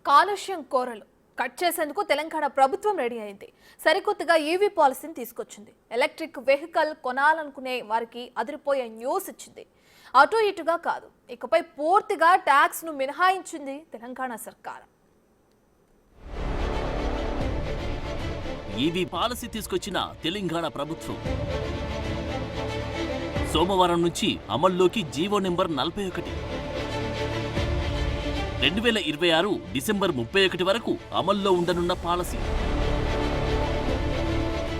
కాలుష్యం కోరలు కట్ చేసేందుకు తెలంగాణ ప్రభుత్వం రెడీ అయింది. సరికొత్తగా ఈవీ పాలసీని తీసుకొచ్చింది. ఎలక్ట్రిక్ వెహికల్ కొనాలనుకునే వారికి అదిరిపోయే న్యూస్ ఇచ్చింది. అటు ఇటుగా కాదు, ఇకపై పూర్తిగా ట్యాక్స్ ను మినహాయించింది తెలంగాణ సర్కార్. ఈవీ పాలసీ తీసుకొచ్చిన తెలంగాణ ప్రభుత్వం సోమవారం నుంచి అమల్లోకి జీవో నెంబర్ 41. 2026 డిసెంబర్ 31 వరకు అమల్లో ఉండనున్న పాలసీ.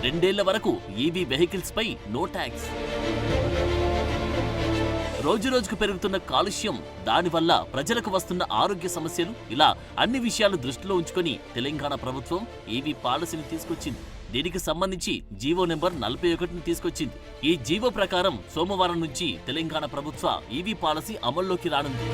2 ఏళ్ల వరకు ఈవీ వెహికల్స్ పై నో ట్యాక్స్. రోజురోజుకు పెరుగుతున్న కాలుష్యం, దానివల్ల ప్రజలకు వస్తున్న ఆరోగ్య సమస్యలు, ఇలా అన్ని విషయాలు దృష్టిలో ఉంచుకొని తెలంగాణ ప్రభుత్వం ఈవీ పాలసీని తీసుకొచ్చింది. దీనికి సంబంధించి జీవో నెంబర్ 41ని తీసుకొచ్చింది. ఈ జీవో ప్రకారం సోమవారం నుంచి తెలంగాణ ప్రభుత్వ ఈవీ పాలసీ అమల్లోకి రానుంది.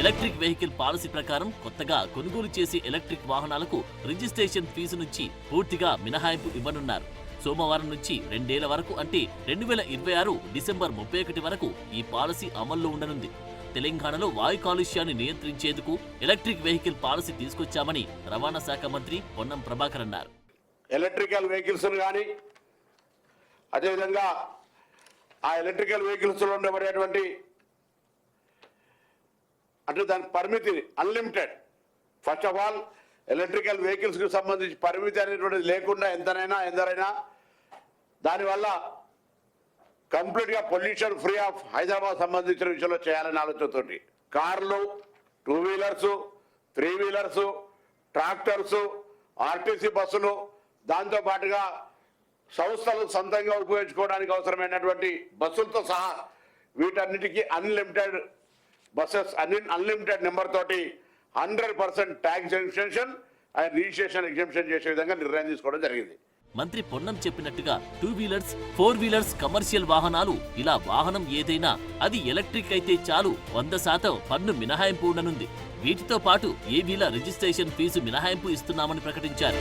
ఎలక్ట్రిక్ వెహికల్ పాలసీ ప్రకారం కొత్తగా కొనుగోలు చేసే ఎలక్ట్రిక్ వాహనాలకు రిజిస్ట్రేషన్ ఫీజు నుంచి పూర్తిగా మినహాయింపు ఇవ్వనున్నారు. సోమవారం నుంచి 2 ఏళ్ల వరకు, అంటే 2026 డిసెంబర్ 31 వరకు ఈ పాలసీ అమల్లో ఉండనుంది. తెలంగాణలో వాయు కాలుష్యాన్ని నియంత్రించేందుకు ఎలక్ట్రిక్ వెహికల్ పాలసీ తీసుకొచ్చామని రవాణా శాఖ మంత్రి పొన్నం ప్రభాకర్ అన్నారు. ఎలక్ట్రికల్ వెహికల్స్ కానీ, అదేవిధంగా ఆ ఎలక్ట్రికల్ వెహికల్స్ లో ఉండబడేటువంటి అంటే దాని పరిమితి unlimited. First of all electrical vehicles కి సంబంధించి పరిమితి అనేటువంటిది లేకుండా ఎందరైనా దానివల్ల కంప్లీట్ గా పొల్యూషన్ ఫ్రీ ఆఫ్ హైదరాబాద్ సంబంధించిన విషయంలో చేయాలనే ఆలోచనతోటి కార్లు, 2 వీలర్స్, 3 వీలర్స్, ట్రాక్టర్స్, ఆర్టీసీ బస్సులు, దాంతో పాటుగా సంస్థలు సొంతంగా ఉపయోగించుకోవడానికి అవసరమైనటువంటి బస్సులతో సహా వీటన్నిటికీ అన్లిమిటెడ్ బస్సెస్, అన్లిమిటెడ్ నెంబర్ తోటి 100% tax exemption and registration exemption చేసే విధంగా నిర్ణయం తీసుకోవడం జరిగింది. మంత్రి పొన్నం చెప్పినట్టుగా 2 వీలర్స్, 4 వీలర్స్, కమర్షియల్ వాహనాలు, ఇలా వాహనం ఏదైనా అది ఎలక్ట్రిక్ అయితే చాలు 100% పన్ను మినహాయింపు ఉండనుంది. వీటితో పాటు ఏవీల రిజిస్ట్రేషన్ ఫీజు మినహాయింపు ఇస్తున్నామని ప్రకటించారు.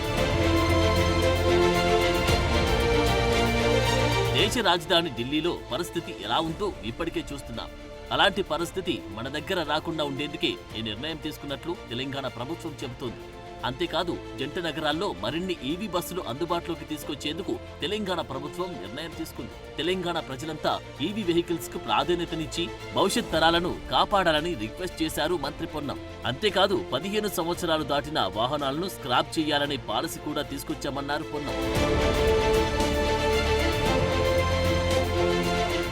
దేశ రాజధాని ఢిల్లీలో పరిస్థితి ఎలా ఉందో ఇప్పటికే చూస్తున్నాం. అలాంటి పరిస్థితి మన దగ్గర రాకుండా ఉండేందుకే ఈ నిర్ణయం తీసుకున్నట్లు తెలంగాణ ప్రభుత్వం చెబుతోంది. అంతేకాదు, జంట నగరాల్లో మరిన్ని ఈవీ బస్సులు అందుబాటులోకి తీసుకొచ్చేందుకు తెలంగాణ ప్రభుత్వం నిర్ణయం తీసుకుంది. తెలంగాణ ప్రజలంతా ఈవీ వెహికల్స్ కు ప్రాధాన్యతనిచ్చి భవిష్యత్ తరాలను కాపాడాలని రిక్వెస్ట్ చేశారు మంత్రి పొన్నం. అంతేకాదు, 15 సంవత్సరాలు దాటిన వాహనాలను స్క్రాప్ చేయాలనే పాలసీ కూడా తీసుకొచ్చామన్నారు పొన్నం.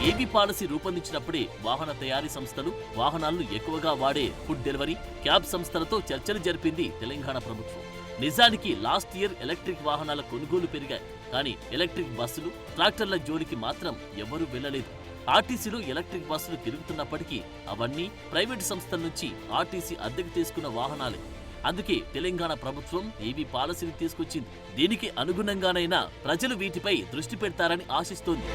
ఈవీ పాలసీ రూపొందించినప్పుడే వాహన తయారీ సంస్థలు, వాహనాలను ఎక్కువగా వాడే ఫుడ్ డెలివరీ, క్యాబ్ సంస్థలతో చర్చలు జరిపింది తెలంగాణ ప్రభుత్వం. నిజానికి లాస్ట్ ఇయర్ ఎలక్ట్రిక్ వాహనాల కొనుగోలు పెరిగాయి, కానీ ఎలక్ట్రిక్ బస్సులు, ట్రాక్టర్ల జోలికి మాత్రం ఎవరూ వెళ్లలేదు. ఆర్టీసీలో ఎలక్ట్రిక్ బస్సులు తిరుగుతున్నప్పటికీ అవన్నీ ప్రైవేటు సంస్థల నుంచి ఆర్టీసీ అద్దెకు తీసుకున్న వాహనాలే. అందుకే తెలంగాణ ప్రభుత్వం ఈవీ పాలసీని తీసుకొచ్చింది. దీనికి అనుగుణంగానైనా ప్రజలు వీటిపై దృష్టి పెడతారని ఆశిస్తోంది.